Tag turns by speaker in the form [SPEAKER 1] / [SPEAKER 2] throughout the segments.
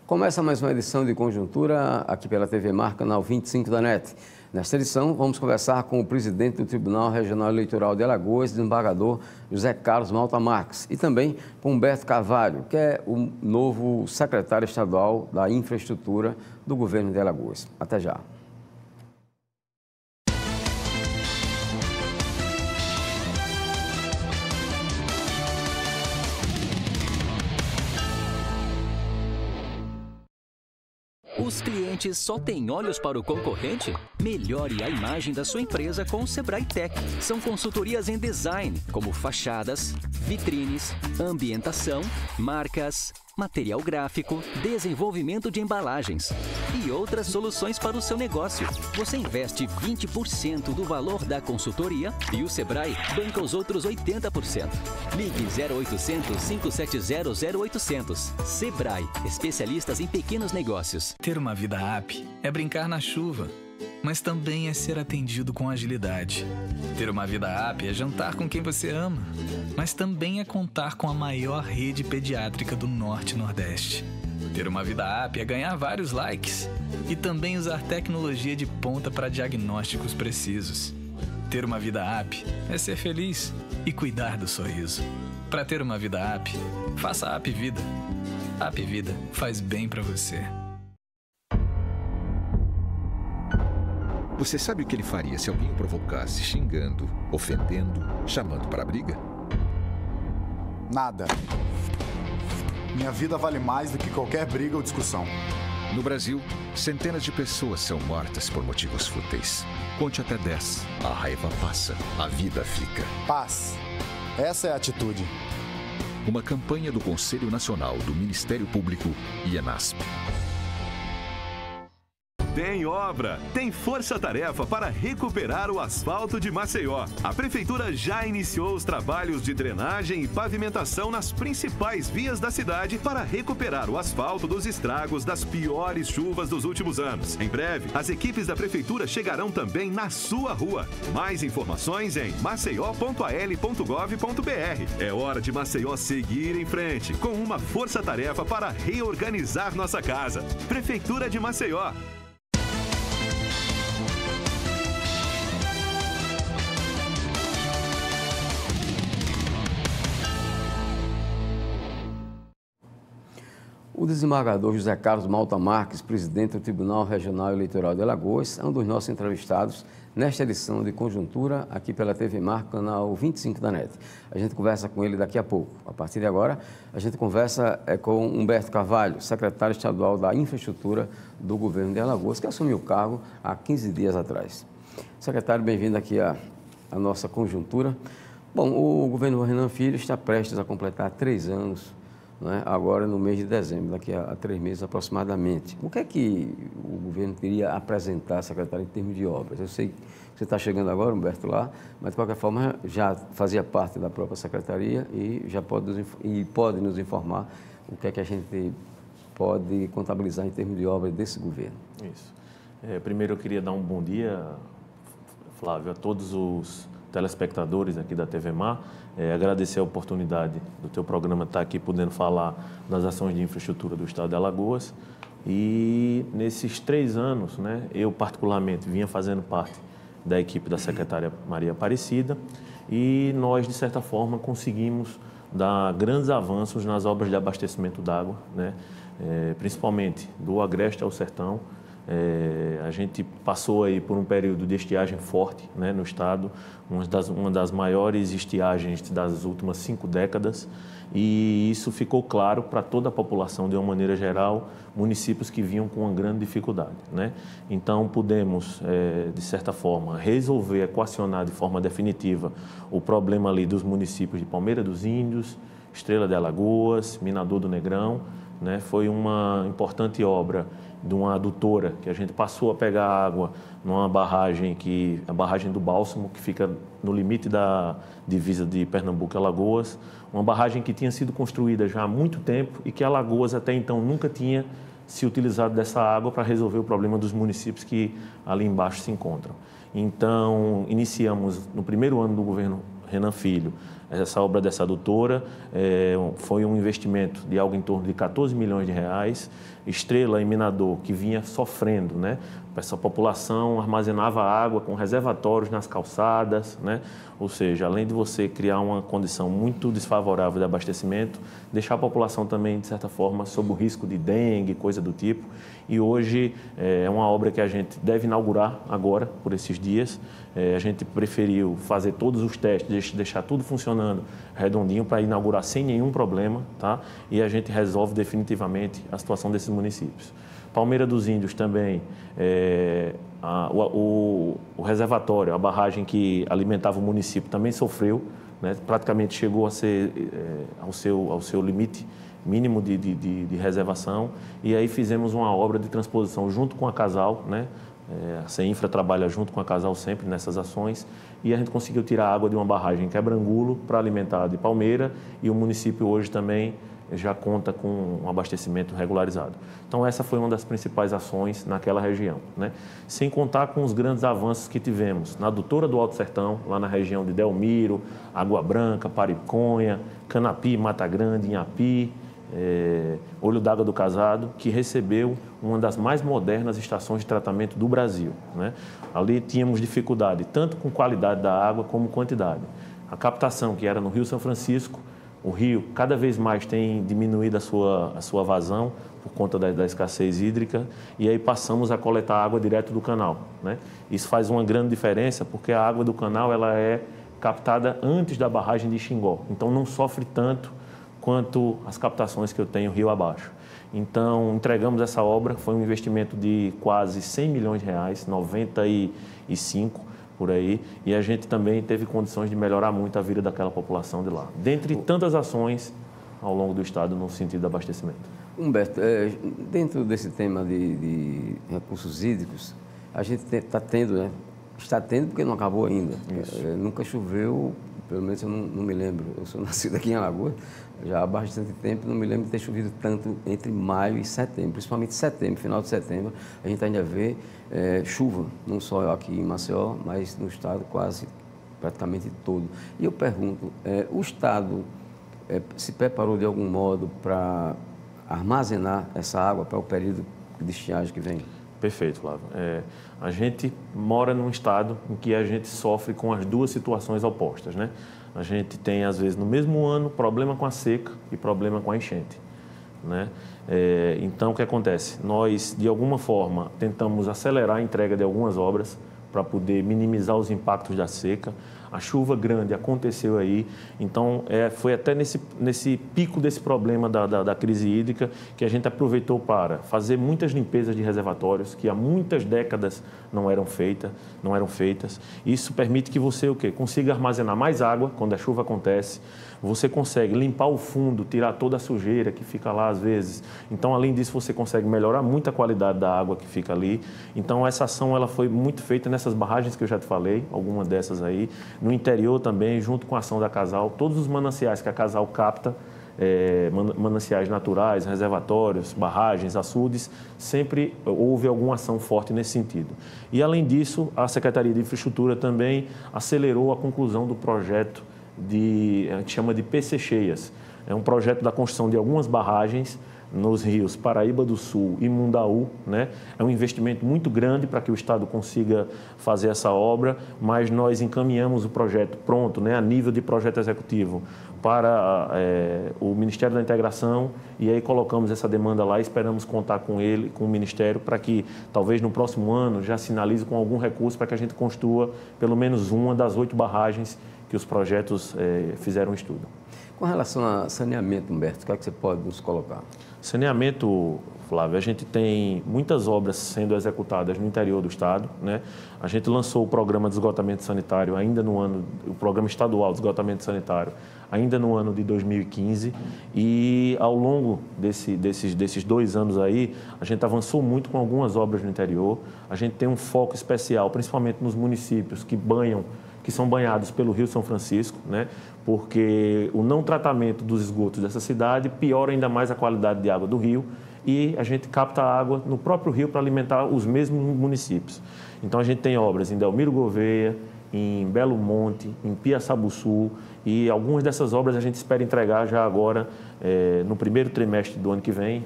[SPEAKER 1] Começa mais uma edição de Conjuntura aqui pela TV Mar, canal 25 da NET. Nesta edição, vamos conversar com o presidente do Tribunal Regional Eleitoral de Alagoas, desembargador José Carlos Malta Marques, e também com Humberto Carvalho, que é o novo secretário estadual da Infraestrutura do governo de Alagoas. Até já.
[SPEAKER 2] Os clientes só têm olhos para o concorrente? Melhore a imagem da sua empresa com o Sebrae Tech. São consultorias em design, como fachadas, vitrines, ambientação, marcas, material gráfico, desenvolvimento de embalagens e outras soluções para o seu negócio. Você investe 20% do valor da consultoria e o Sebrae banca os outros 80%. Ligue 0800 570 0800. Sebrae, especialistas em pequenos negócios.
[SPEAKER 3] Ter uma vida app é brincar na chuva, mas também é ser atendido com agilidade. Ter uma vida app é jantar com quem você ama, mas também é contar com a maior rede pediátrica do Norte e Nordeste. Ter uma vida app é ganhar vários likes e também usar tecnologia de ponta para diagnósticos precisos. Ter uma vida app é ser feliz e cuidar do sorriso. Para ter uma vida app, faça a App Vida. A App Vida faz bem para você.
[SPEAKER 4] Você sabe o que ele faria se alguém o provocasse xingando, ofendendo, chamando para a briga?
[SPEAKER 5] Nada. Minha vida vale mais do que qualquer briga ou discussão.
[SPEAKER 4] No Brasil, centenas de pessoas são mortas por motivos fúteis. Conte até 10. A raiva passa, a vida fica.
[SPEAKER 5] Paz. Essa é a atitude.
[SPEAKER 4] Uma campanha do Conselho Nacional do Ministério Público e ENASP.
[SPEAKER 6] Tem obra, tem força-tarefa para recuperar o asfalto de Maceió. A Prefeitura já iniciou os trabalhos de drenagem e pavimentação nas principais vias da cidade para recuperar o asfalto dos estragos das piores chuvas dos últimos anos. Em breve, as equipes da Prefeitura chegarão também na sua rua. Mais informações em maceió.al.gov.br. É hora de Maceió seguir em frente, com uma força-tarefa para reorganizar nossa casa. Prefeitura de Maceió.
[SPEAKER 1] O desembargador José Carlos Malta Marques, presidente do Tribunal Regional Eleitoral de Alagoas, é um dos nossos entrevistados nesta edição de Conjuntura, aqui pela TV Mar, canal 25 da NET. A gente conversa com ele daqui a pouco. A partir de agora, a gente conversa com Humberto Carvalho, secretário estadual da Infraestrutura do governo de Alagoas, que assumiu o cargo há 15 dias atrás. Secretário, bem-vindo aqui à nossa Conjuntura. Bom, o governo Renan Filho está prestes a completar 3 anos, agora no mês de dezembro, daqui a 3 meses aproximadamente. O que é que o governo queria apresentar, secretário, em termos de obras? Eu sei que você está chegando agora, Humberto, lá, mas de qualquer forma já fazia parte da própria secretaria e já pode nos informar o que é que a gente pode contabilizar em termos de obras desse governo.
[SPEAKER 7] Isso. Primeiro eu queria dar um bom dia, Flávio, a todos os telespectadores aqui da TV Mar, agradecer a oportunidade do teu programa estar aqui podendo falar das ações de infraestrutura do estado de Alagoas. E nesses 3 anos, eu particularmente vinha fazendo parte da equipe da secretária Maria Aparecida e nós, de certa forma, conseguimos dar grandes avanços nas obras de abastecimento d'água, principalmente do Agreste ao Sertão. A gente passou aí por um período de estiagem forte, no estado, uma das maiores estiagens das últimas 5 décadas, e isso ficou claro para toda a população de uma maneira geral, municípios que vinham com uma grande dificuldade, Então pudemos, de certa forma, resolver, equacionar de forma definitiva o problema ali dos municípios de Palmeira dos Índios, Estrela de Alagoas, Minador do Negrão, Foi uma importante obra de uma adutora, que a gente passou a pegar água numa barragem, a barragem do Bálsamo, que fica no limite da divisa de Pernambuco e Alagoas, uma barragem que tinha sido construída já há muito tempo e que Alagoas até então nunca tinha se utilizado dessa água para resolver o problema dos municípios que ali embaixo se encontram. Então, iniciamos no primeiro ano do governo Renan Filho essa obra dessa adutora, foi um investimento de algo em torno de 14 milhões de reais, Estrela e Minador, que vinha sofrendo, né? Essa população armazenava água com reservatórios nas calçadas, né? Ou seja, além de você criar uma condição muito desfavorável de abastecimento, deixar a população também, de certa forma, sob o risco de dengue, coisa do tipo. E hoje é uma obra que a gente deve inaugurar agora, por esses dias. A gente preferiu fazer todos os testes, deixar tudo funcionando redondinho para inaugurar sem nenhum problema, tá? E a gente resolve definitivamente a situação desses municípios. Palmeira dos Índios também, o reservatório, a barragem que alimentava o município também sofreu, né? Praticamente chegou a ser ao seu limite mínimo de reservação, e aí fizemos uma obra de transposição junto com a Casal, né? A CEINFRA trabalha junto com a Casal sempre nessas ações, e a gente conseguiu tirar água de uma barragem em Quebrangulo para alimentar a de Palmeira, e o município hoje também já conta com um abastecimento regularizado. Então, essa foi uma das principais ações naquela região, né? Sem contar com os grandes avanços que tivemos na adutora do Alto Sertão, lá na região de Delmiro, Água Branca, Pariconha, Canapi, Mata Grande, Inhapi, Olho d'Água do Casado, que recebeu uma das mais modernas estações de tratamento do Brasil, né? Ali tínhamos dificuldade tanto com qualidade da água como quantidade. A captação, que era no Rio São Francisco, o rio cada vez mais tem diminuído a sua vazão por conta da escassez hídrica, e aí passamos a coletar água direto do canal, né? Isso faz uma grande diferença, porque a água do canal ela é captada antes da barragem de Xingó, então não sofre tanto quanto as captações que eu tenho rio abaixo. Então, entregamos essa obra, foi um investimento de quase 100 milhões de reais, 95 por aí, e a gente também teve condições de melhorar muito a vida daquela população de lá, dentre tantas ações ao longo do estado no sentido de abastecimento.
[SPEAKER 1] Humberto, dentro desse tema de recursos hídricos, a gente está tendo, né? Está tendo porque não acabou ainda. Nunca choveu, pelo menos eu não me lembro, eu sou nascido aqui em Alagoas, já há bastante tempo, não me lembro de ter chovido tanto entre maio e setembro, principalmente setembro, final de setembro, a gente ainda vê chuva, não só aqui em Maceió, mas no estado quase, praticamente todo. E eu pergunto, o estado se preparou de algum modo para armazenar essa água para o período de estiagem que vem?
[SPEAKER 7] Perfeito, Flávio. A gente mora num estado em que a gente sofre com as duas situações opostas, né? A gente tem, às vezes, no mesmo ano, problema com a seca e problema com a enchente, né? Então, o que acontece? Nós, de alguma forma, tentamos acelerar a entrega de algumas obras para poder minimizar os impactos da seca. A chuva grande aconteceu aí, então foi até nesse pico desse problema da crise hídrica que a gente aproveitou para fazer muitas limpezas de reservatórios que há muitas décadas não eram feitas. Isso permite que você consiga armazenar mais água quando a chuva acontece. Você consegue limpar o fundo, tirar toda a sujeira que fica lá às vezes. Então, além disso, você consegue melhorar muito a qualidade da água que fica ali. Então, essa ação ela foi muito feita nessas barragens que eu já te falei, alguma dessas aí. No interior também, junto com a ação da Casal, todos os mananciais que a Casal capta, mananciais naturais, reservatórios, barragens, açudes, sempre houve alguma ação forte nesse sentido. E, além disso, a Secretaria de Infraestrutura também acelerou a conclusão do projeto a gente chama de PC Cheias. É um projeto da construção de algumas barragens nos rios Paraíba do Sul e Mundaú, né? É um investimento muito grande para que o estado consiga fazer essa obra, mas nós encaminhamos o projeto pronto, né, a nível de projeto executivo para o Ministério da Integração, e aí colocamos essa demanda lá e esperamos contar com o Ministério para que talvez no próximo ano já sinalize com algum recurso para que a gente construa pelo menos uma das 8 barragens que os projetos fizeram um estudo.
[SPEAKER 1] Com relação a saneamento, Humberto, o que é que você pode nos colocar?
[SPEAKER 7] Saneamento, Flávio, a gente tem muitas obras sendo executadas no interior do estado, né? A gente lançou o programa de esgotamento sanitário o programa estadual de esgotamento sanitário ainda no ano de 2015, e ao longo desses 2 anos aí, a gente avançou muito com algumas obras no interior. A gente tem um foco especial, principalmente nos municípios que são banhados pelo Rio São Francisco, né? Porque o não tratamento dos esgotos dessa cidade piora ainda mais a qualidade de água do rio, e a gente capta água no próprio rio para alimentar os mesmos municípios. Então, a gente tem obras em Delmiro Gouveia, em Belo Monte, em Piaçabuçu, e algumas dessas obras a gente espera entregar já agora no primeiro trimestre do ano que vem,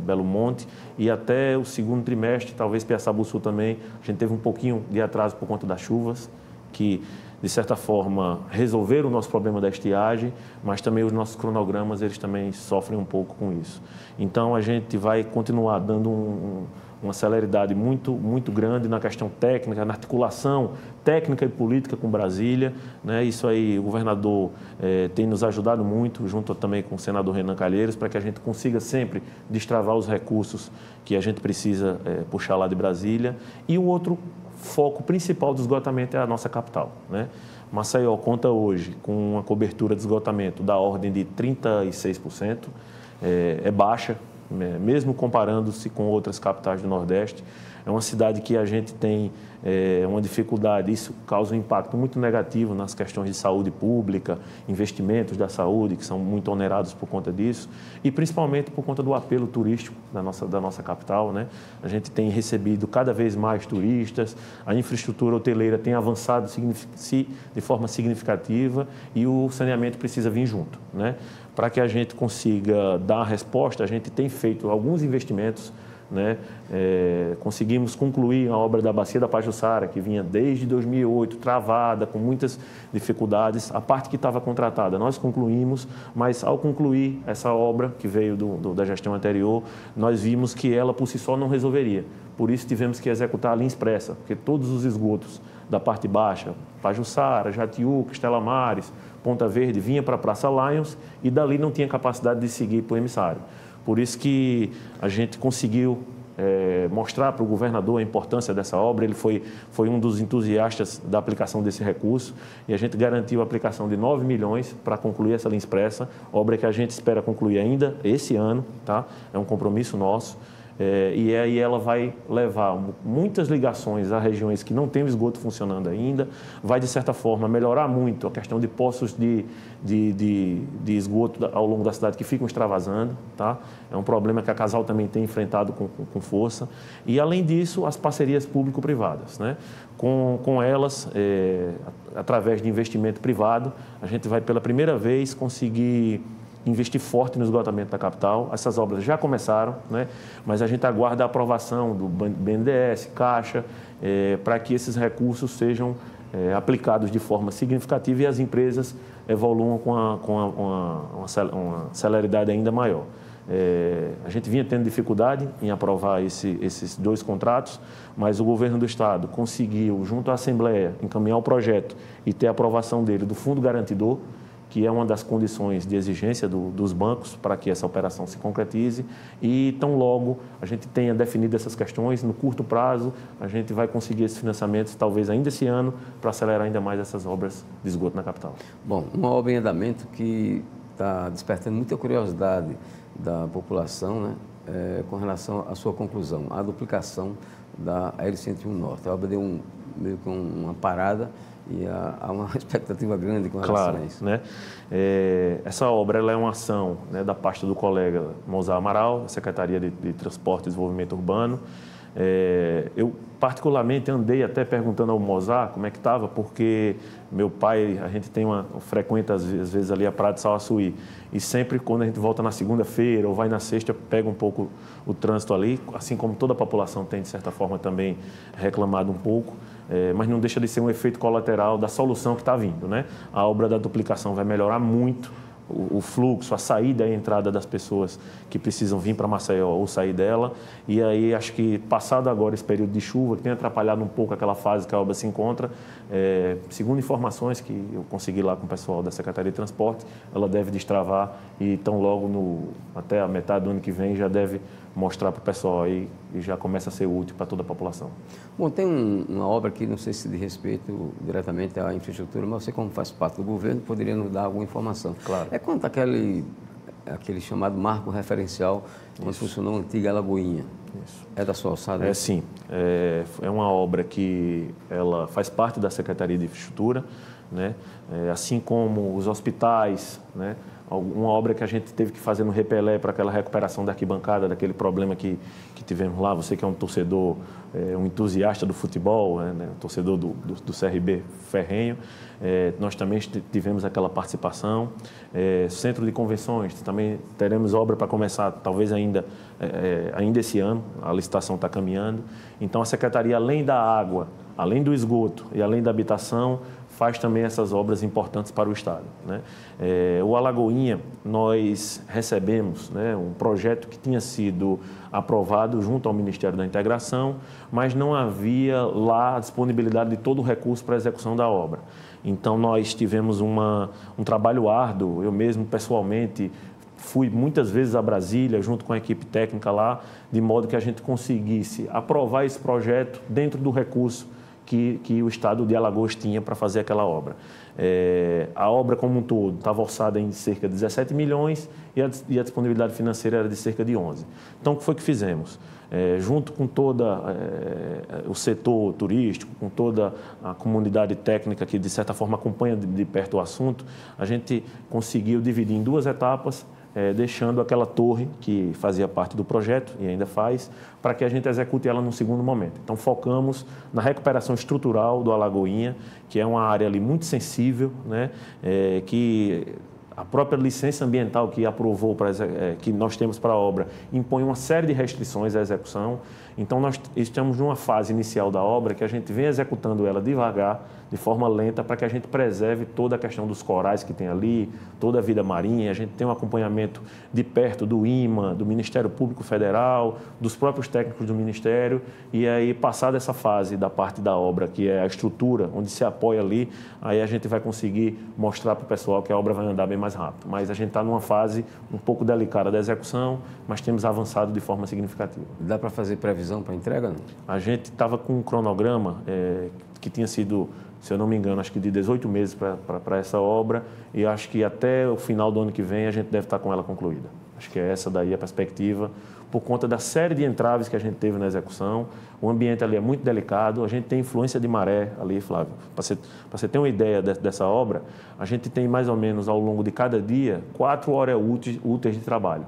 [SPEAKER 7] Belo Monte, e até o segundo trimestre, talvez Piaçabuçu também. A gente teve um pouquinho de atraso por conta das chuvas, que de certa forma resolveram o nosso problema da estiagem, mas também os nossos cronogramas eles também sofrem um pouco com isso. Então a gente vai continuar dando uma celeridade muito grande na questão técnica, na articulação técnica e política com Brasília, né? Isso aí o governador tem nos ajudado muito, junto também com o senador Renan Calheiros, para que a gente consiga sempre destravar os recursos que a gente precisa puxar lá de Brasília. E o outro foco principal do esgotamento é a nossa capital, né? Maceió conta hoje com uma cobertura de esgotamento da ordem de 36%, é baixa, mesmo comparando-se com outras capitais do Nordeste. É uma cidade que a gente tem uma dificuldade, isso causa um impacto muito negativo nas questões de saúde pública, investimentos da saúde, que são muito onerados por conta disso, e principalmente por conta do apelo turístico da nossa capital, né? A gente tem recebido cada vez mais turistas, a infraestrutura hoteleira tem avançado de forma significativa e o saneamento precisa vir junto, né? Para que a gente consiga dar a resposta, a gente tem feito alguns investimentos, né? Conseguimos concluir a obra da Bacia da Pajuçara, que vinha desde 2008, travada, com muitas dificuldades. A parte que estava contratada, nós concluímos, mas ao concluir essa obra, que veio da gestão anterior, nós vimos que ela por si só não resolveria. Por isso tivemos que executar a linha expressa, porque todos os esgotos da parte baixa, Pajuçara, Jatiuca, Estela Maris, Ponta Verde, vinha para a Praça Lions e dali não tinha capacidade de seguir para o emissário. Por isso que a gente conseguiu mostrar para o governador a importância dessa obra. Ele foi um dos entusiastas da aplicação desse recurso e a gente garantiu a aplicação de 9 milhões para concluir essa linha expressa, obra que a gente espera concluir ainda esse ano, tá? É um compromisso nosso. E aí ela vai levar muitas ligações a regiões que não têm o esgoto funcionando ainda, vai, de certa forma, melhorar muito a questão de poços de esgoto ao longo da cidade que ficam extravasando, tá? É um problema que a Casal também tem enfrentado com força. E, além disso, as parcerias público-privadas, né? Com elas, através de investimento privado, a gente vai, pela primeira vez, conseguir investir forte no esgotamento da capital. Essas obras já começaram, né? Mas a gente aguarda a aprovação do BNDES, Caixa, para que esses recursos sejam aplicados de forma significativa e as empresas evoluam com uma celeridade ainda maior. A gente vinha tendo dificuldade em aprovar esses dois contratos, mas o governo do Estado conseguiu, junto à Assembleia, encaminhar o projeto e ter a aprovação dele do Fundo Garantidor, que é uma das condições de exigência dos bancos para que essa operação se concretize. E, tão logo a gente tenha definido essas questões, no curto prazo, a gente vai conseguir esses financiamentos, talvez ainda esse ano, para acelerar ainda mais essas obras de esgoto na capital.
[SPEAKER 1] Bom, uma obra em andamento que está despertando muita curiosidade da população, né? Com relação à sua conclusão, a duplicação da L101 Norte. A obra deu meio que uma parada, e há uma expectativa grande com relação a isso.
[SPEAKER 7] Né? Essa obra ela é uma ação, né, da pasta do colega Mozart Amaral, da Secretaria de Transporte e Desenvolvimento Urbano. Eu, particularmente, andei até perguntando ao Mozart como é que estava, porque meu pai, a gente frequenta às vezes ali a Praia de Sauaçuí, e sempre quando a gente volta na segunda-feira ou vai na sexta, pega um pouco o trânsito ali, assim como toda a população tem, de certa forma, também reclamado um pouco. Mas não deixa de ser um efeito colateral da solução que está vindo, né? A obra da duplicação vai melhorar muito o fluxo, a saída e a entrada das pessoas que precisam vir para Maceió ou sair dela. E aí, acho que passado agora esse período de chuva, que tem atrapalhado um pouco aquela fase que a obra se encontra, segundo informações que eu consegui lá com o pessoal da Secretaria de Transporte, ela deve destravar e tão logo até a metade do ano que vem já deve mostrar para o pessoal aí e já começa a ser útil para toda a população.
[SPEAKER 1] Bom, tem uma obra que não sei se de respeito diretamente à infraestrutura, mas você, como faz parte do governo, poderia nos dar alguma informação.
[SPEAKER 7] Claro.
[SPEAKER 1] Quanto aquele chamado marco referencial, onde funcionou a antiga Alagoinha.
[SPEAKER 7] Isso.
[SPEAKER 1] É da sua alçada?
[SPEAKER 7] Sim. É uma obra que ela faz parte da Secretaria de Infraestrutura, né? Assim como os hospitais, né? uma obra que a gente teve que fazer no Repelé para aquela recuperação da arquibancada, daquele problema que tivemos lá. Você que é um torcedor, um entusiasta do futebol, né, um torcedor do CRB ferrenho, nós também tivemos aquela participação. Centro de convenções, também teremos obra para começar, talvez ainda esse ano, a licitação está caminhando. Então, a Secretaria, além da água, além do esgoto e além da habitação, faz também essas obras importantes para o Estado, né? O Alagoinha, nós recebemos, né, um projeto que tinha sido aprovado junto ao Ministério da Integração, mas não havia lá a disponibilidade de todo o recurso para a execução da obra. Então, nós tivemos um trabalho árduo, eu mesmo pessoalmente fui muitas vezes a Brasília, junto com a equipe técnica lá, de modo que a gente conseguisse aprovar esse projeto dentro do recurso que o Estado de Alagoas tinha para fazer aquela obra. A obra como um todo estava orçada em cerca de 17 milhões e a disponibilidade financeira era de cerca de 11. Então, o que foi que fizemos? Junto com todo o setor turístico, com toda a comunidade técnica que, de certa forma, acompanha de perto o assunto, a gente conseguiu dividir em 2 etapas, deixando aquela torre que fazia parte do projeto e ainda faz, para que a gente execute ela num segundo momento. Então, focamos na recuperação estrutural do Alagoinha, que é uma área ali muito sensível, né, que a própria licença ambiental que aprovou, que nós temos para a obra, impõe uma série de restrições à execução. Então, nós estamos numa fase inicial da obra que a gente vem executando ela devagar, de forma lenta, para que a gente preserve toda a questão dos corais que tem ali, toda a vida marinha. A gente tem um acompanhamento de perto do IMA, do Ministério Público Federal, dos próprios técnicos do Ministério. E aí, passada essa fase da parte da obra, que é a estrutura, onde se apoia ali, aí a gente vai conseguir mostrar para o pessoal que a obra vai andar bem mais rápido. Mas a gente está numa fase um pouco delicada da execução, mas temos avançado de forma significativa.
[SPEAKER 1] Dá para fazer previsão para entrega? Não?
[SPEAKER 7] A gente estava com um cronograma que tinha sido, se eu não me engano, acho que de 18 meses para essa obra, e acho que até o final do ano que vem a gente deve estar com ela concluída. Acho que é essa daí a perspectiva, por conta da série de entraves que a gente teve na execução. O ambiente ali é muito delicado, a gente tem influência de maré ali, Flávio. Para você ter uma ideia dessa obra, a gente tem mais ou menos ao longo de cada dia 4 horas úteis de trabalho,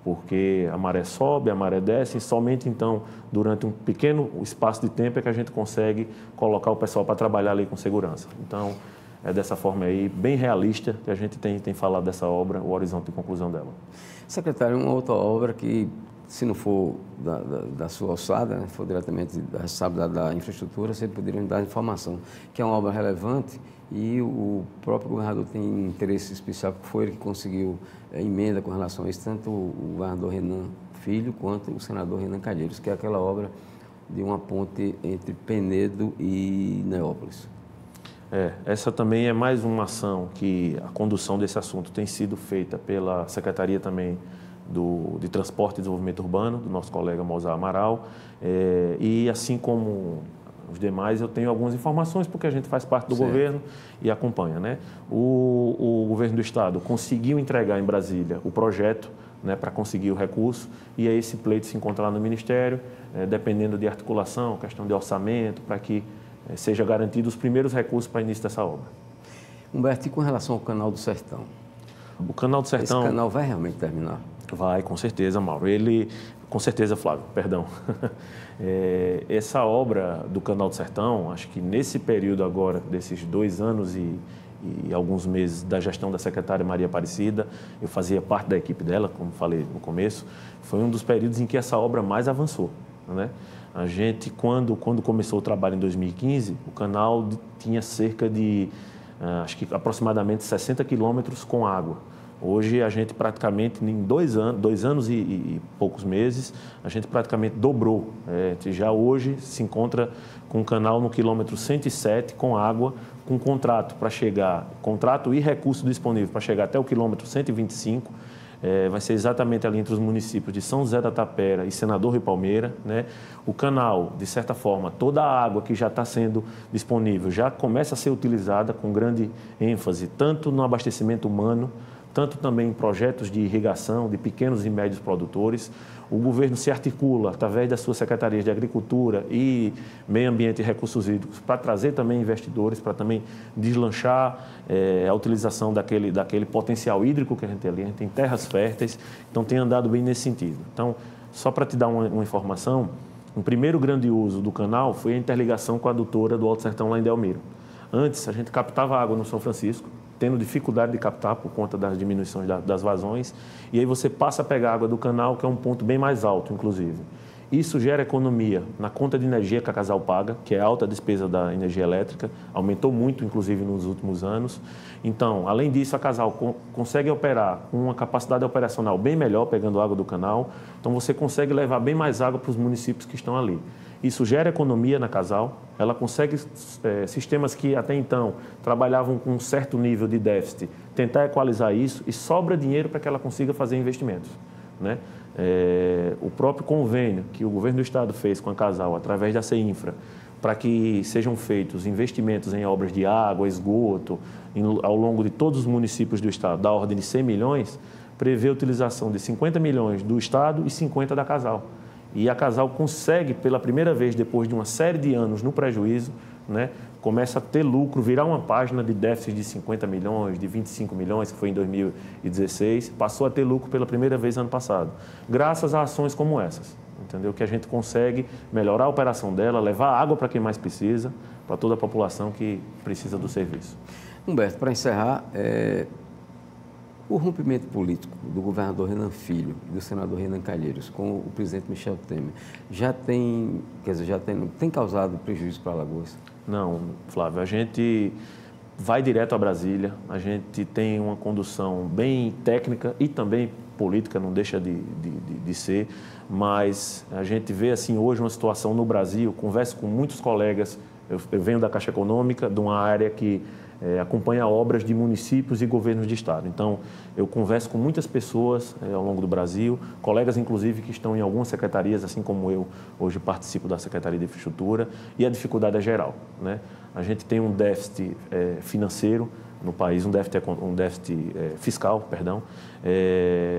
[SPEAKER 7] porque a maré sobe, a maré desce, e somente então, durante um pequeno espaço de tempo, é que a gente consegue colocar o pessoal para trabalhar ali com segurança. Então, é dessa forma aí, bem realista, que a gente tem falado dessa obra, o horizonte de conclusão dela.
[SPEAKER 1] Secretário, uma outra obra que, se não for da sua alçada, né, for diretamente da responsabilidade da infraestrutura, você poderia me dar informação, que é uma obra relevante e o próprio governador tem interesse especial, porque foi ele que conseguiu emenda com relação a isso, tanto o governador Renan Filho quanto o senador Renan Calheiros, que é aquela obra de uma ponte entre Penedo e Neópolis.
[SPEAKER 7] Essa também é mais uma ação que a condução desse assunto tem sido feita pela Secretaria também de Transporte e Desenvolvimento Urbano, do nosso colega Mozart Amaral, e assim como os demais, eu tenho algumas informações, porque a gente faz parte do governo e acompanha, né? O governo do Estado conseguiu entregar em Brasília o projeto, né, para conseguir o recurso, e aí esse pleito se encontra lá no Ministério, dependendo de articulação, questão de orçamento, para que seja garantido os primeiros recursos para o início dessa obra.
[SPEAKER 1] Humberto, e com relação ao Canal do Sertão?
[SPEAKER 7] O Canal do Sertão...
[SPEAKER 1] Esse canal vai realmente terminar?
[SPEAKER 7] Vai, com certeza, Mauro. Com certeza, Flávio, perdão. Essa obra do Canal do Sertão, acho que nesse período agora, desses 2 anos e alguns meses da gestão da secretária Maria Aparecida, eu fazia parte da equipe dela, como falei no começo, foi um dos períodos em que essa obra mais avançou, né? A gente, quando começou o trabalho em 2015, o canal tinha cerca de, acho que aproximadamente 60 quilômetros com água. Hoje, a gente praticamente, em 2 anos e poucos meses, a gente praticamente dobrou. Já hoje se encontra com o canal no quilômetro 107 com água, com contrato para chegar, contrato e recurso disponível para chegar até o quilômetro 125. Vai ser exatamente ali entre os municípios de São José da Tapera e Senador Rui Palmeira, né? O canal, de certa forma, toda a água que já está sendo disponível já começa a ser utilizada com grande ênfase, tanto no abastecimento humano, tanto também em projetos de irrigação de pequenos e médios produtores. O governo se articula através das suas secretarias de Agricultura e Meio Ambiente e Recursos Hídricos para trazer também investidores, para também deslanchar a utilização daquele potencial hídrico que a gente tem ali. A gente tem terras férteis, então tem andado bem nesse sentido. Então, só para te dar uma informação, o primeiro grande uso do canal foi a interligação com a adutora do Alto Sertão lá em Delmiro. Antes, a gente captava água no São Francisco, tendo dificuldade de captar por conta das diminuições das vazões, e aí você passa a pegar água do canal, que é um ponto bem mais alto, inclusive. Isso gera economia na conta de energia que a Casal paga, que é a alta despesa da energia elétrica, aumentou muito, inclusive, nos últimos anos. Então, além disso, a Casal consegue operar com uma capacidade operacional bem melhor, pegando água do canal, então você consegue levar bem mais água para os municípios que estão ali. Isso gera economia na Casal, ela consegue sistemas que até então trabalhavam com um certo nível de déficit, tentar equalizar isso e sobra dinheiro para que ela consiga fazer investimentos, né? O próprio convênio que o governo do estado fez com a Casal, através da CEINFRA, para que sejam feitos investimentos em obras de água, esgoto, ao longo de todos os municípios do estado, da ordem de 100 milhões, prevê a utilização de 50 milhões do estado e 50 da Casal. E a Casal consegue, pela primeira vez, depois de uma série de anos no prejuízo, né, começa a ter lucro, virar uma página de déficit de 50 milhões, de 25 milhões, que foi em 2016, passou a ter lucro pela primeira vez ano passado, graças a ações como essas, entendeu? Que a gente consegue melhorar a operação dela, levar água para quem mais precisa, para toda a população que precisa do serviço.
[SPEAKER 1] Humberto, para encerrar, o rompimento político do governador Renan Filho e do senador Renan Calheiros com o presidente Michel Temer tem causado prejuízo para Alagoas?
[SPEAKER 7] Não, Flávio, a gente vai direto a Brasília, a gente tem uma condução bem técnica e também política, não deixa de ser, mas a gente vê assim hoje uma situação no Brasil, converso com muitos colegas, eu venho da Caixa Econômica, de uma área que acompanha obras de municípios e governos de estado. Então, eu converso com muitas pessoas ao longo do Brasil, colegas, inclusive, que estão em algumas secretarias, assim como eu hoje participo da Secretaria de Infraestrutura, e a dificuldade é geral, né? A gente tem um déficit financeiro no país, um déficit fiscal, perdão.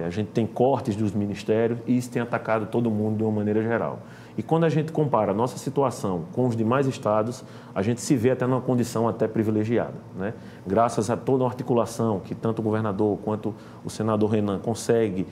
[SPEAKER 7] A gente tem cortes dos ministérios e isso tem atacado todo mundo de uma maneira geral. E quando a gente compara a nossa situação com os demais estados, a gente se vê até numa condição até privilegiada, né? Graças a toda uma articulação que tanto o governador quanto o senador Renan consegue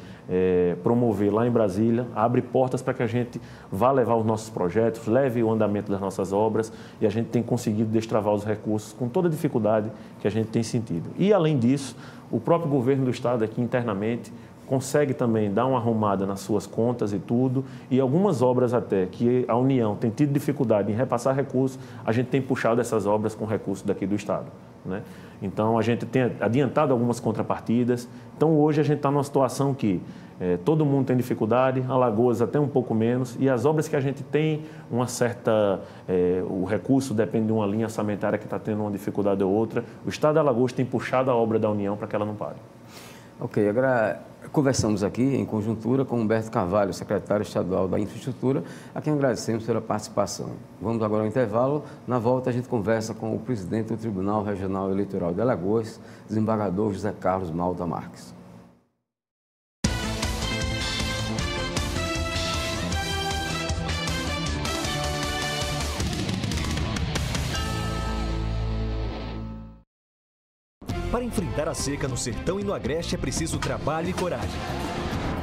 [SPEAKER 7] promover lá em Brasília, abre portas para que a gente vá levar os nossos projetos, leve o andamento das nossas obras e a gente tem conseguido destravar os recursos com toda a dificuldade que a gente tem sentido. E, além disso, o próprio governo do estado aqui internamente consegue também dar uma arrumada nas suas contas e tudo, e algumas obras até que a União tem tido dificuldade em repassar recursos, a gente tem puxado essas obras com recursos daqui do estado, né? Então, a gente tem adiantado algumas contrapartidas. Então, hoje a gente está numa situação que todo mundo tem dificuldade, Alagoas até um pouco menos, e as obras que a gente tem uma certa... o recurso depende de uma linha orçamentária que está tendo uma dificuldade ou outra. O estado de Alagoas tem puxado a obra da União para que ela não pare.
[SPEAKER 1] Ok, agora conversamos aqui em conjuntura com Humberto Carvalho, secretário estadual da Infraestrutura, a quem agradecemos pela participação. Vamos agora ao intervalo. Na volta a gente conversa com o presidente do Tribunal Regional Eleitoral de Alagoas, desembargador José Carlos Malta Marques.
[SPEAKER 8] Para enfrentar a seca no sertão e no agreste é preciso trabalho e coragem.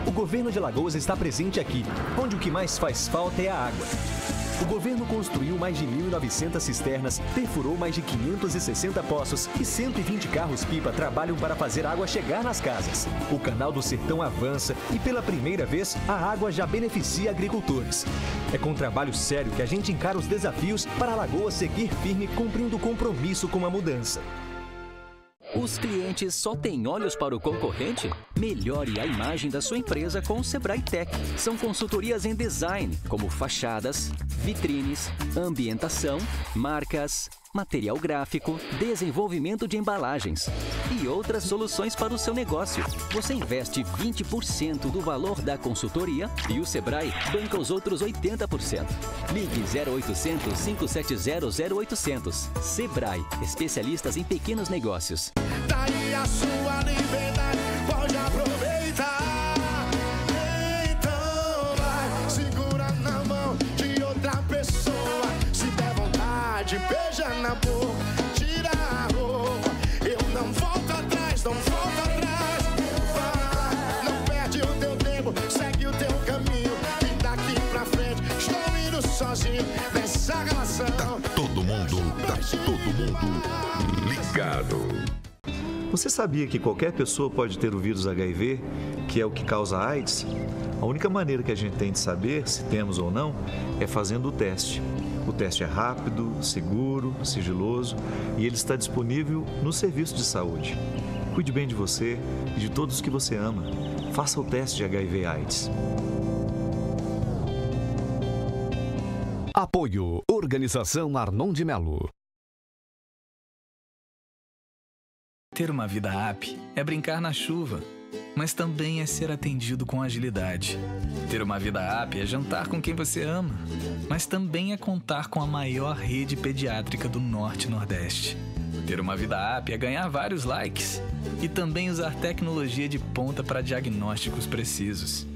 [SPEAKER 8] O governo de Alagoas está presente aqui, onde o que mais faz falta é a água. O governo construiu mais de 1.900 cisternas, perfurou mais de 560 poços e 120 carros-pipa trabalham para fazer a água chegar nas casas. O Canal do Sertão avança e, pela primeira vez, a água já beneficia agricultores. É com trabalho sério que a gente encara os desafios para Alagoas seguir firme, cumprindo o compromisso com a mudança.
[SPEAKER 2] Os clientes só têm olhos para o concorrente? Melhore a imagem da sua empresa com o Sebrae Tech. São consultorias em design, como fachadas, vitrines, ambientação, marcas, material gráfico, desenvolvimento de embalagens e outras soluções para o seu negócio. Você investe 20% do valor da consultoria e o Sebrae banca os outros 80%. Ligue 0800 570 0800. Sebrae, especialistas em pequenos negócios.
[SPEAKER 9] Daí a sua liberdade. pode aproveitar. Então vai, segura na mão de outra pessoa. Se der vontade, beija na boca, tira a roupa. Eu não volto atrás, não volto atrás. Vai, não perde o teu tempo, segue o teu caminho. E daqui pra frente, estou indo sozinho nessa relação.
[SPEAKER 4] Tá todo mundo ligado.
[SPEAKER 10] Você sabia que qualquer pessoa pode ter o vírus HIV, que é o que causa AIDS? A única maneira que a gente tem de saber se temos ou não é fazendo o teste. O teste é rápido, seguro, sigiloso e ele está disponível no serviço de saúde. Cuide bem de você e de todos que você ama. Faça o teste de HIV/AIDS.
[SPEAKER 11] Apoio Organização Arnon de Melo.
[SPEAKER 3] Ter uma vida app é brincar na chuva, mas também é ser atendido com agilidade. Ter uma vida app é jantar com quem você ama, mas também é contar com a maior rede pediátrica do Norte e Nordeste. Ter uma vida app é ganhar vários likes e também usar tecnologia de ponta para diagnósticos precisos.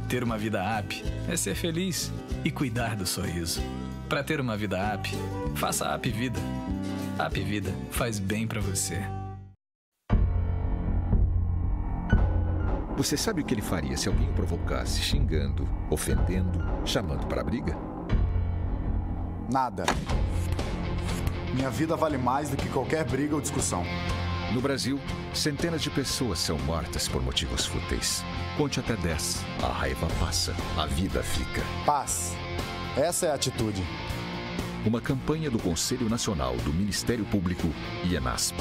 [SPEAKER 3] Ter uma vida app é ser feliz e cuidar do sorriso. Para ter uma vida app, faça a App Vida. A App Vida faz bem para você.
[SPEAKER 4] Você sabe o que ele faria se alguém o provocasse xingando, ofendendo, chamando para a briga?
[SPEAKER 5] Nada. Minha vida vale mais do que qualquer briga ou discussão.
[SPEAKER 4] No Brasil, centenas de pessoas são mortas por motivos fúteis. Conte até 10. A raiva passa, a vida fica.
[SPEAKER 5] Paz. Essa é a atitude.
[SPEAKER 4] Uma campanha do Conselho Nacional do Ministério Público e ENASP.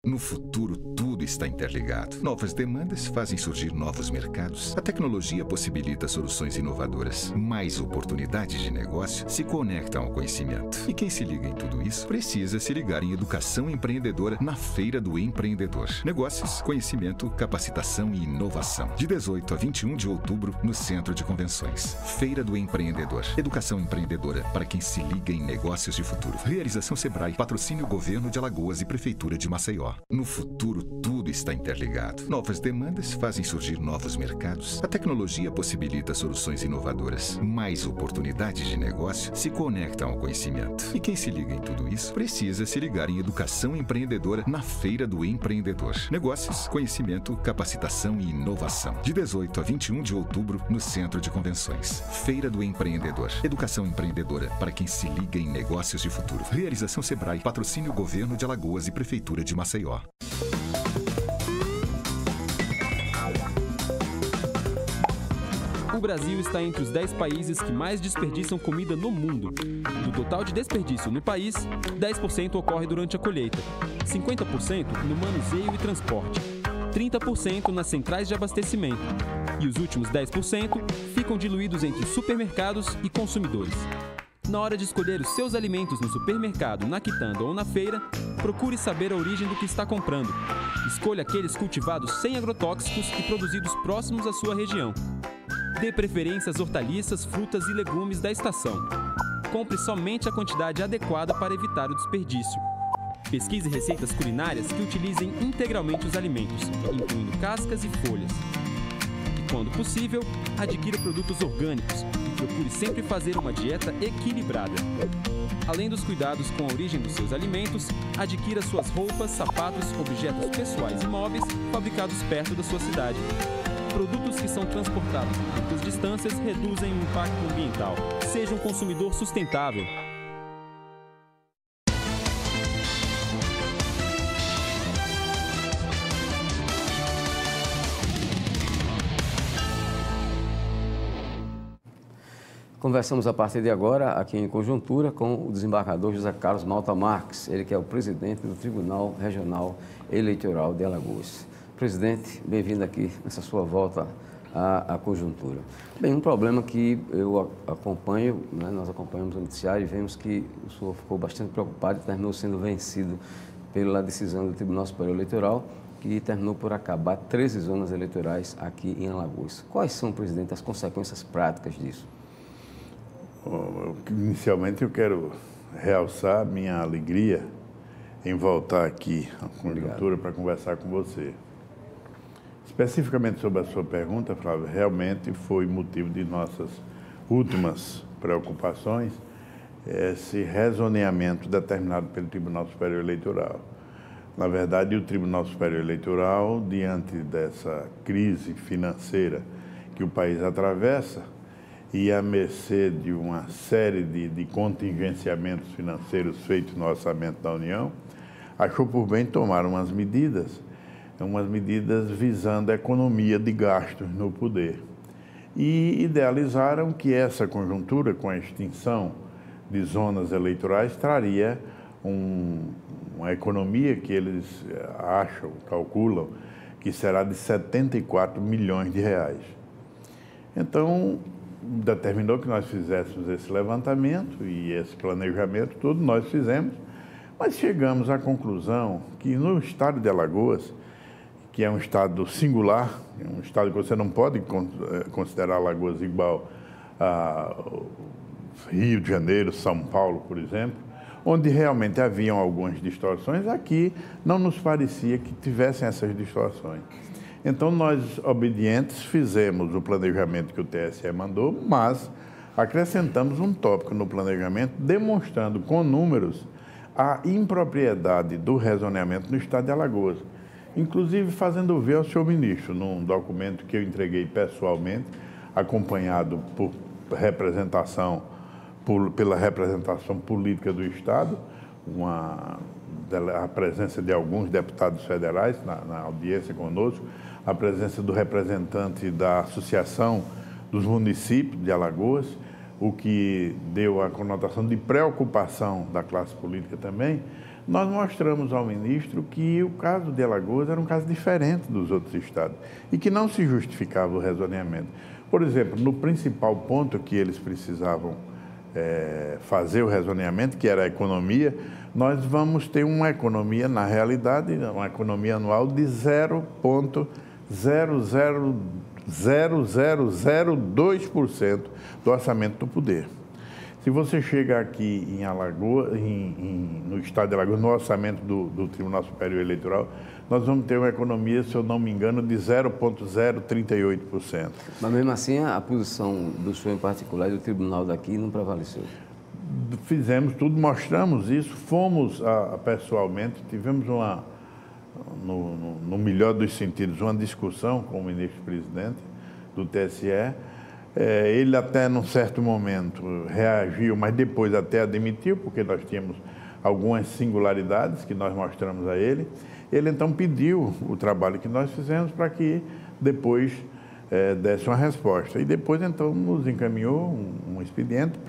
[SPEAKER 4] No futuro, tudo está interligado. Novas demandas fazem surgir novos mercados. A tecnologia possibilita soluções inovadoras. Mais oportunidades de negócio se conectam ao conhecimento. E quem se liga em tudo isso precisa se ligar em educação empreendedora na Feira do Empreendedor. Negócios, conhecimento, capacitação e inovação. De 18 a 21 de outubro, no Centro de Convenções. Feira do Empreendedor. Educação empreendedora para quem se liga em negócios de futuro. Realização Sebrae. Patrocínio Governo de Alagoas e Prefeitura de Maceió. No futuro, tudo está interligado. Novas demandas fazem surgir novos mercados. A tecnologia possibilita soluções inovadoras. Mais oportunidades de negócio se conectam ao conhecimento. E quem se liga em tudo isso precisa se ligar em educação empreendedora na Feira do Empreendedor. Negócios, conhecimento, capacitação e inovação. De 18 a 21 de outubro, no Centro de Convenções. Feira do Empreendedor. Educação empreendedora para quem se liga em negócios de futuro. Realização Sebrae. Patrocínio Governo de Alagoas e Prefeitura de Maceió.
[SPEAKER 12] O Brasil está entre os 10 países que mais desperdiçam comida no mundo. Do total de desperdício no país, 10% ocorre durante a colheita, 50% no manuseio e transporte, 30% nas centrais de abastecimento e os últimos 10% ficam diluídos entre supermercados e consumidores. Na hora de escolher os seus alimentos no supermercado, na quitanda ou na feira, procure saber a origem do que está comprando. Escolha aqueles cultivados sem agrotóxicos e produzidos próximos à sua região. Dê preferência às hortaliças, frutas e legumes da estação. Compre somente a quantidade adequada para evitar o desperdício. Pesquise receitas culinárias que utilizem integralmente os alimentos, incluindo cascas e folhas. E, quando possível, adquira produtos orgânicos e procure sempre fazer uma dieta equilibrada. Além dos cuidados com a origem dos seus alimentos, adquira suas roupas, sapatos, objetos pessoais e móveis fabricados perto da sua cidade. Produtos que são transportados em curtas distâncias reduzem o impacto ambiental. Seja um consumidor sustentável.
[SPEAKER 1] Conversamos a partir de agora, aqui em Conjuntura, com o desembargador José Carlos Malta Marques, ele que é o presidente do Tribunal Regional Eleitoral de Alagoas. Presidente, bem-vindo aqui nessa sua volta à Conjuntura. Bem, um problema que eu acompanho, né, nós acompanhamos o noticiário e vemos que o senhor ficou bastante preocupado e terminou sendo vencido pela decisão do Tribunal Superior Eleitoral, que terminou por acabar 13 zonas eleitorais aqui em Alagoas. Quais são, presidente, as consequências práticas disso?
[SPEAKER 13] Inicialmente, eu quero realçar minha alegria em voltar aqui à conjuntura para conversar com você. Especificamente sobre a sua pergunta, Flávio, realmente foi motivo de nossas últimas preocupações esse rezoneamento determinado pelo Tribunal Superior Eleitoral. Na verdade, o Tribunal Superior Eleitoral, diante dessa crise financeira que o país atravessa e à mercê de uma série de contingenciamentos financeiros feitos no orçamento da União, achou por bem tomar umas medidas visando a economia de gastos no poder. E idealizaram que essa conjuntura, com a extinção de zonas eleitorais, traria uma economia que eles acham, calculam, que será de 74 milhões de reais. Então, determinou que nós fizéssemos esse levantamento e esse planejamento, tudo nós fizemos, mas chegamos à conclusão que no estado de Alagoas, que é um estado singular, um estado que você não pode considerar Alagoas igual a Rio de Janeiro, São Paulo, por exemplo, onde realmente haviam algumas distorções, aqui não nos parecia que tivessem essas distorções. Então, nós, obedientes, fizemos o planejamento que o TSE mandou, mas acrescentamos um tópico no planejamento demonstrando com números a impropriedade do rezoneamento no estado de Alagoas. Inclusive fazendo ver ao senhor ministro, num documento que eu entreguei pessoalmente, acompanhado pela representação política do Estado, a presença de alguns deputados federais na audiência conosco, a presença do representante da Associação dos Municípios de Alagoas, o que deu a conotação de preocupação da classe política também. Nós mostramos ao ministro que o caso de Alagoas era um caso diferente dos outros estados e que não se justificava o rezoneamento. Por exemplo, no principal ponto que eles precisavam fazer o rezoneamento, que era a economia, nós vamos ter uma economia, na realidade, uma economia anual de 0,00002% do orçamento do poder. Se você chega aqui em Alagoas, no estado de Alagoas, no orçamento do Tribunal Superior Eleitoral, nós vamos ter uma economia, se eu não me engano, de 0,038%.
[SPEAKER 1] Mas mesmo assim, a posição do senhor em particular e do tribunal daqui não prevaleceu?
[SPEAKER 13] Fizemos tudo, mostramos isso, fomos pessoalmente, tivemos no melhor dos sentidos, uma discussão com o ministro-presidente do TSE. Ele até, num certo momento, reagiu, mas depois até admitiu, porque nós tínhamos algumas singularidades que nós mostramos a ele. Ele, então, pediu o trabalho que nós fizemos para que depois desse uma resposta. E depois, então, nos encaminhou um expediente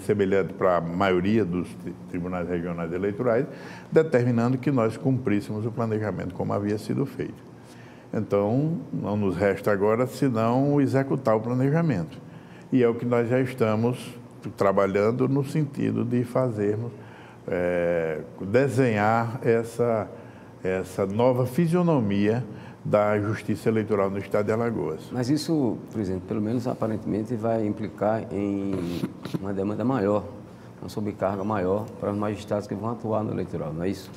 [SPEAKER 13] semelhante para a maioria dos tribunais regionais eleitorais, determinando que nós cumpríssemos o planejamento como havia sido feito. Então, não nos resta agora senão executar o planejamento. E é o que nós já estamos trabalhando no sentido de fazermos, desenhar essa nova fisionomia da Justiça Eleitoral no estado de Alagoas.
[SPEAKER 1] Mas isso, presidente, pelo menos aparentemente vai implicar em uma demanda maior, uma sobrecarga maior para os magistrados que vão atuar no eleitoral, não é isso?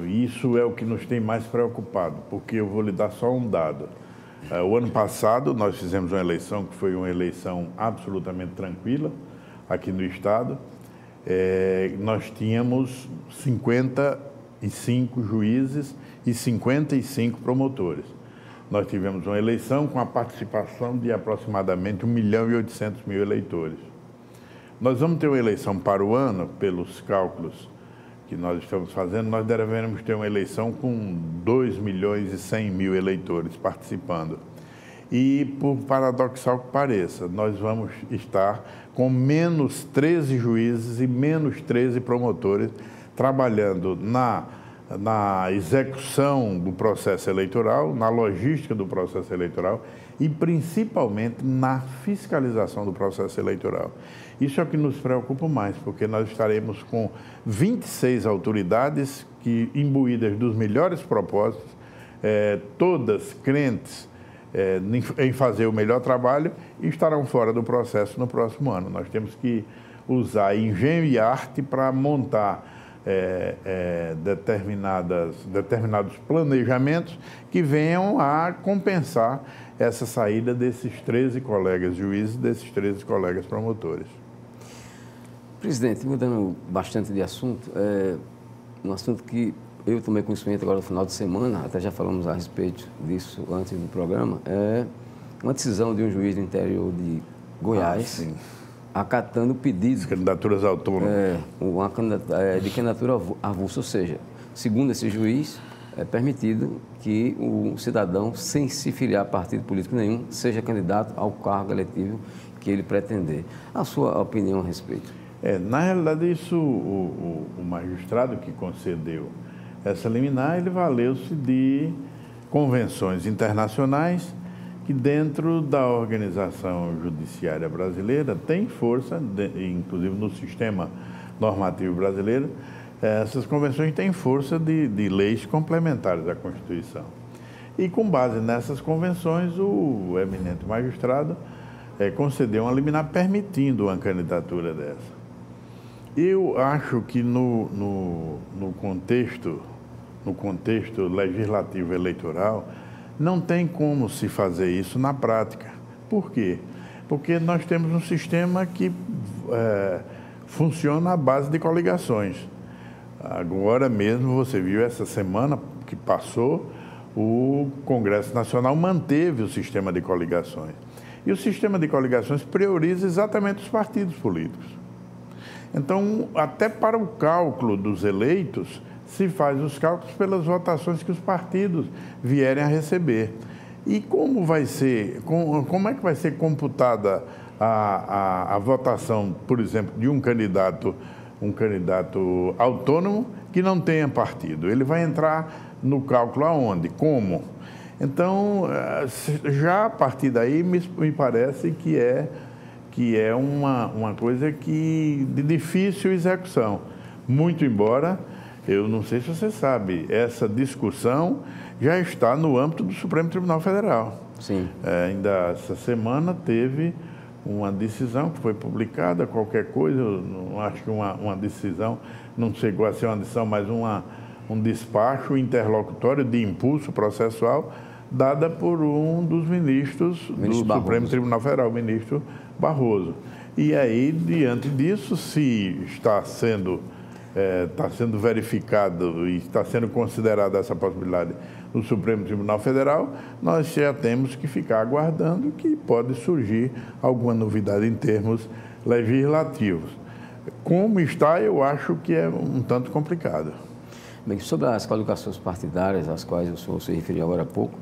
[SPEAKER 13] Isso é o que nos tem mais preocupado, porque eu vou lhe dar só um dado. O ano passado nós fizemos uma eleição que foi uma eleição absolutamente tranquila aqui no estado. Nós tínhamos 55 juízes e 55 promotores. Nós tivemos uma eleição com a participação de aproximadamente 1.800.000 eleitores. Nós vamos ter uma eleição para o ano, pelos cálculos que nós estamos fazendo, nós devemos ter uma eleição com 2.100.000 eleitores participando. E, por paradoxal que pareça, nós vamos estar com menos 13 juízes e menos 13 promotores trabalhando na execução do processo eleitoral, na logística do processo eleitoral e, principalmente, na fiscalização do processo eleitoral. Isso é o que nos preocupa mais, porque nós estaremos com 26 autoridades que, imbuídas dos melhores propósitos, todas crentes em fazer o melhor trabalho, e estarão fora do processo no próximo ano. Nós temos que usar engenho e arte para montar determinados planejamentos que venham a compensar essa saída desses 13 colegas juízes, desses 13 colegas promotores.
[SPEAKER 1] Presidente, mudando bastante de assunto, um assunto que eu tomei conhecimento agora no final de semana, até já falamos a respeito disso antes do programa, é uma decisão de um juiz do interior de Goiás, acatando pedidos.
[SPEAKER 13] As candidaturas autônomas.
[SPEAKER 1] De candidatura avulsa, ou seja, segundo esse juiz, é permitido que o cidadão, sem se filiar a partido político nenhum, seja candidato ao cargo eletivo que ele pretender. A sua opinião a respeito?
[SPEAKER 13] Na realidade, isso, o magistrado que concedeu essa liminar, ele valeu-se de convenções internacionais que dentro da organização judiciária brasileira tem força, inclusive no sistema normativo brasileiro, essas convenções têm força de leis complementares à Constituição. E com base nessas convenções, o eminente magistrado concedeu uma liminar permitindo uma candidatura dessa. Eu acho que no contexto legislativo eleitoral, não tem como se fazer isso na prática. Por quê? Porque nós temos um sistema que funciona à base de coligações. Agora mesmo, você viu essa semana que passou, o Congresso Nacional manteve o sistema de coligações. E o sistema de coligações prioriza exatamente os partidos políticos. Então, até para o cálculo dos eleitos, se faz os cálculos pelas votações que os partidos vierem a receber. E como é que vai ser computada a votação, por exemplo, de um candidato autônomo que não tenha partido? Ele vai entrar no cálculo aonde? Como? Então, já a partir daí, me parece que é uma coisa de difícil execução. Muito embora, eu não sei se você sabe, essa discussão já está no âmbito do Supremo Tribunal Federal.
[SPEAKER 1] Sim.
[SPEAKER 13] Ainda essa semana teve uma decisão que foi publicada, qualquer coisa, eu não acho que uma decisão, não chegou a ser uma decisão, mas um despacho interlocutório de impulso processual, dada por um dos ministros do Supremo Tribunal Federal, o ministro Barroso. E aí, diante disso, se está sendo verificado e está sendo considerada essa possibilidade no Supremo Tribunal Federal, nós já temos que ficar aguardando que pode surgir alguma novidade em termos legislativos. Como está, eu acho que é um tanto complicado.
[SPEAKER 1] Bem, sobre as coligações partidárias, às quais o senhor se referiu agora há pouco,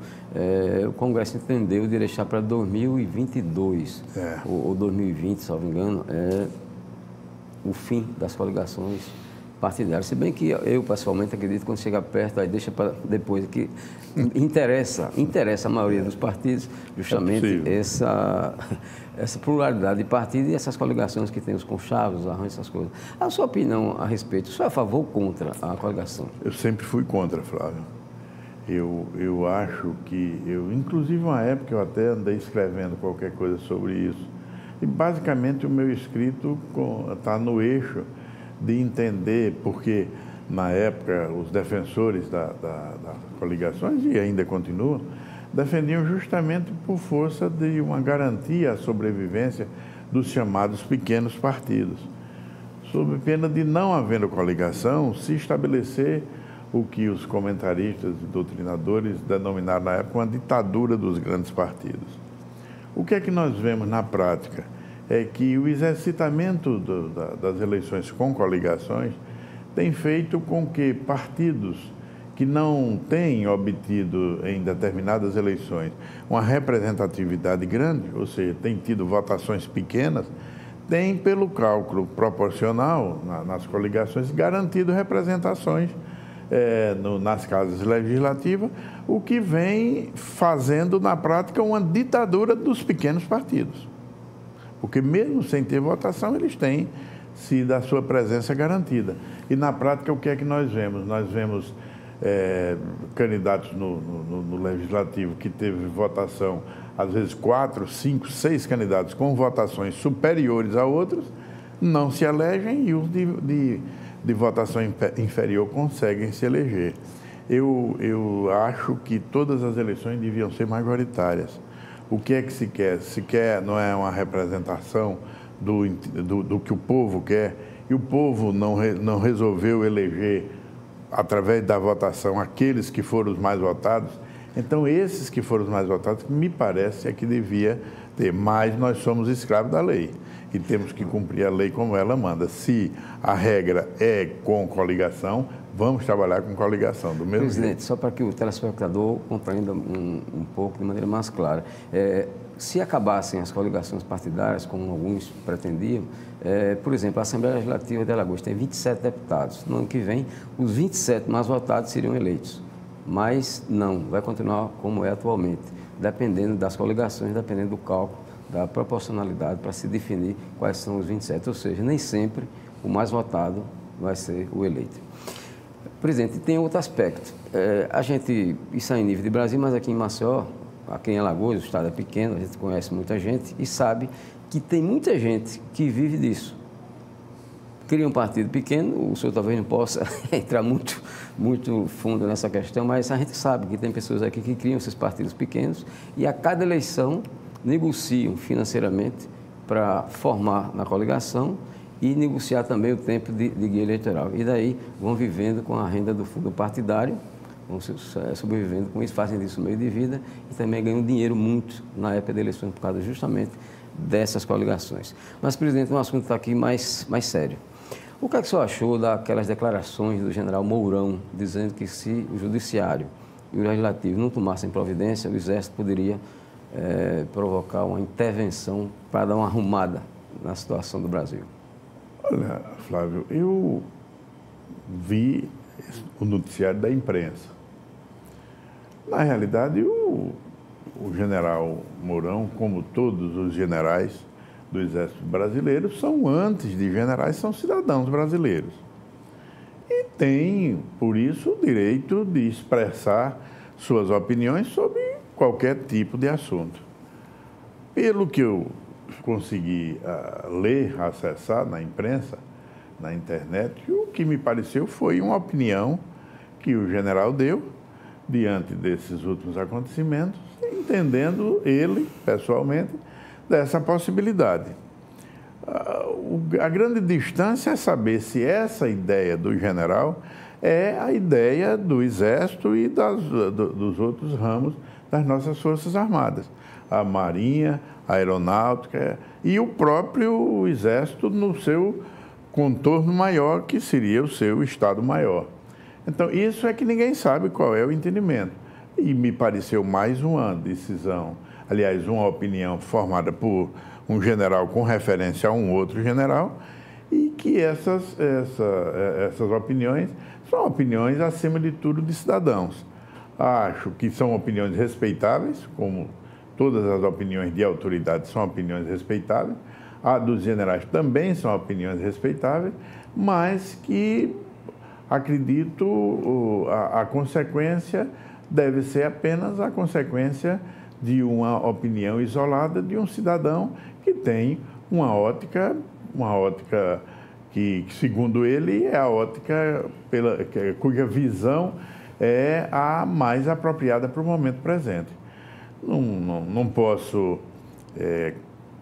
[SPEAKER 1] o Congresso entendeu de deixar para 2022, ou 2020, se não me engano, o fim das coligações partidárias. Se bem que eu, pessoalmente, acredito que quando chega perto, aí deixa para depois, que interessa a maioria dos partidos, justamente essa pluralidade de partidos e essas coligações que tem os conchavos, os arranjos, essas coisas. A sua opinião a respeito, o senhor é a favor ou contra a coligação?
[SPEAKER 13] Eu sempre fui contra, Flávio. Eu acho que, inclusive uma época eu até andei escrevendo qualquer coisa sobre isso. E basicamente o meu escrito está no eixo de entender, porque na época os defensores das coligações, e ainda continuam, defendiam justamente por força de uma garantia à sobrevivência dos chamados pequenos partidos. Sob pena de, não havendo coligação, se estabelecer o que os comentaristas e doutrinadores denominaram na época uma ditadura dos grandes partidos. O que é que nós vemos na prática? É que o exercitamento das eleições com coligações tem feito com que partidos que não têm obtido em determinadas eleições uma representatividade grande, ou seja, têm tido votações pequenas, têm, pelo cálculo proporcional nas coligações, garantido representações nas casas legislativas, o que vem fazendo, na prática, uma ditadura dos pequenos partidos. Porque mesmo sem ter votação, eles têm sido a sua presença garantida. E na prática, o que é que nós vemos? Nós vemos candidatos no Legislativo que teve votação, às vezes 4, 5, 6 candidatos com votações superiores a outros, não se elegem, e os de de votação inferior conseguem se eleger. Eu acho que todas as eleições deviam ser majoritárias. O que é que se quer? Se quer, não é uma representação do que o povo quer, e o povo não resolveu eleger, através da votação, aqueles que foram os mais votados. Então, esses que foram os mais votados, me parece, é que devia ter. Mas nós somos escravos da lei e temos que cumprir a lei como ela manda. Se a regra é com coligação, vamos trabalhar com coligação, do mesmo
[SPEAKER 1] Presidente,
[SPEAKER 13] jeito.
[SPEAKER 1] só para que o telespectador compreenda um pouco, de maneira mais clara. Se acabassem as coligações partidárias, como alguns pretendiam, por exemplo, a Assembleia Legislativa de Alagoas tem 27 deputados. No ano que vem, os 27 mais votados seriam eleitos. Mas não, vai continuar como é atualmente, dependendo das coligações, dependendo do cálculo, da proporcionalidade para se definir quais são os 27. Ou seja, nem sempre o mais votado vai ser o eleito. Presidente, tem outro aspecto. Isso é em nível de Brasil, mas aqui em Maceió, aqui em Alagoas, o estado é pequeno, a gente conhece muita gente e sabe que tem muita gente que vive disso. Cria um partido pequeno, o senhor talvez não possa entrar muito fundo nessa questão, mas a gente sabe que tem pessoas aqui que criam esses partidos pequenos e a cada eleição negociam financeiramente para formar na coligação e negociar também o tempo de guia eleitoral. E daí vão vivendo com a renda do fundo partidário, vão sobrevivendo com isso, fazem disso meio de vida e também ganham dinheiro muito na época de eleições por causa justamente dessas coligações. Mas, presidente, um assunto está aqui mais sério. O que é que o senhor achou daquelas declarações do general Mourão, dizendo que se o Judiciário e o Legislativo não tomassem providência, o Exército poderia provocar uma intervenção para dar uma arrumada na situação do Brasil?
[SPEAKER 13] Olha, Flávio, eu vi o noticiário da imprensa. Na realidade, o general Mourão, como todos os generais do Exército Brasileiro, são, antes de generais, são cidadãos brasileiros. E têm, por isso, o direito de expressar suas opiniões sobre qualquer tipo de assunto. Pelo que eu consegui ler, acessar na imprensa, na internet, o que me pareceu foi uma opinião que o general deu diante desses últimos acontecimentos, entendendo ele, pessoalmente, dessa possibilidade. A grande distância é saber se essa ideia do general é a ideia do Exército e dos outros ramos das nossas Forças Armadas, a Marinha, a Aeronáutica e o próprio Exército no seu contorno maior, que seria o seu Estado-Maior. Então, isso é que ninguém sabe qual é o entendimento. E me pareceu mais uma decisão, aliás, uma opinião formada por um general com referência a um outro general, e que essas opiniões são opiniões, acima de tudo, de cidadãos. Acho que são opiniões respeitáveis, como todas as opiniões de autoridade são opiniões respeitáveis, a dos generais também são opiniões respeitáveis, mas que, acredito, a consequência deve ser apenas a consequência de uma opinião isolada de um cidadão que tem uma ótica que, segundo ele, é a ótica cuja visão é a mais apropriada para o momento presente. Não posso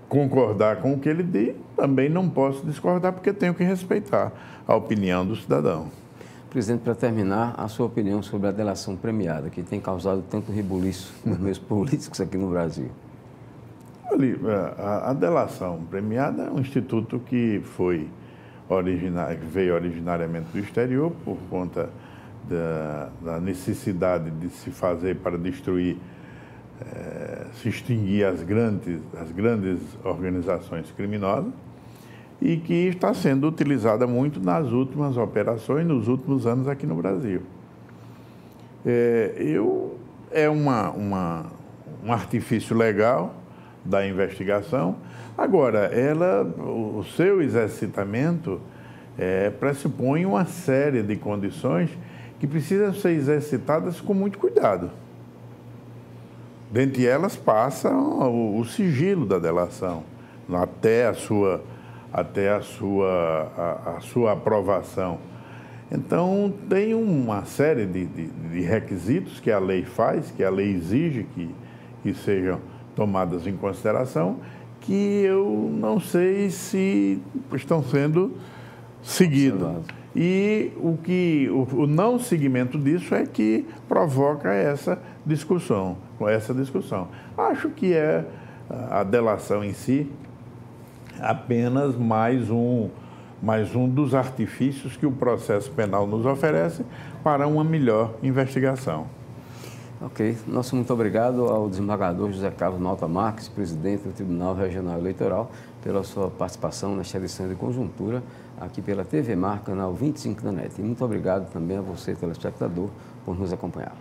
[SPEAKER 13] concordar com o que ele diz, também não posso discordar, porque tenho que respeitar a opinião do cidadão.
[SPEAKER 1] Presidente, para terminar, a sua opinião sobre a delação premiada, que tem causado tanto rebuliço nos meios políticos aqui no Brasil.
[SPEAKER 13] A delação premiada é um instituto que veio originariamente do exterior por conta da necessidade de se fazer para destruir, se extinguir as grandes organizações criminosas, e que está sendo utilizada muito nas últimas operações, nos últimos anos aqui no Brasil. É um artifício legal da investigação. Agora, o seu exercitamento pressupõe uma série de condições que precisam ser exercitadas com muito cuidado. Dentre elas passa o sigilo da delação, até a sua aprovação Então, tem uma série de requisitos que a lei faz, que a lei exige que sejam tomadas em consideração, que eu não sei se estão sendo seguidos. E o não seguimento disso é que provoca essa discussão. Acho que a delação em si apenas mais um dos artifícios que o processo penal nos oferece para uma melhor investigação.
[SPEAKER 1] Ok. Nosso muito obrigado ao desembargador José Carlos Malta Marques, presidente do Tribunal Regional Eleitoral, pela sua participação nesta edição de Conjuntura, aqui pela TV Mar, canal 25 da NET. E muito obrigado também a você, telespectador, por nos acompanhar.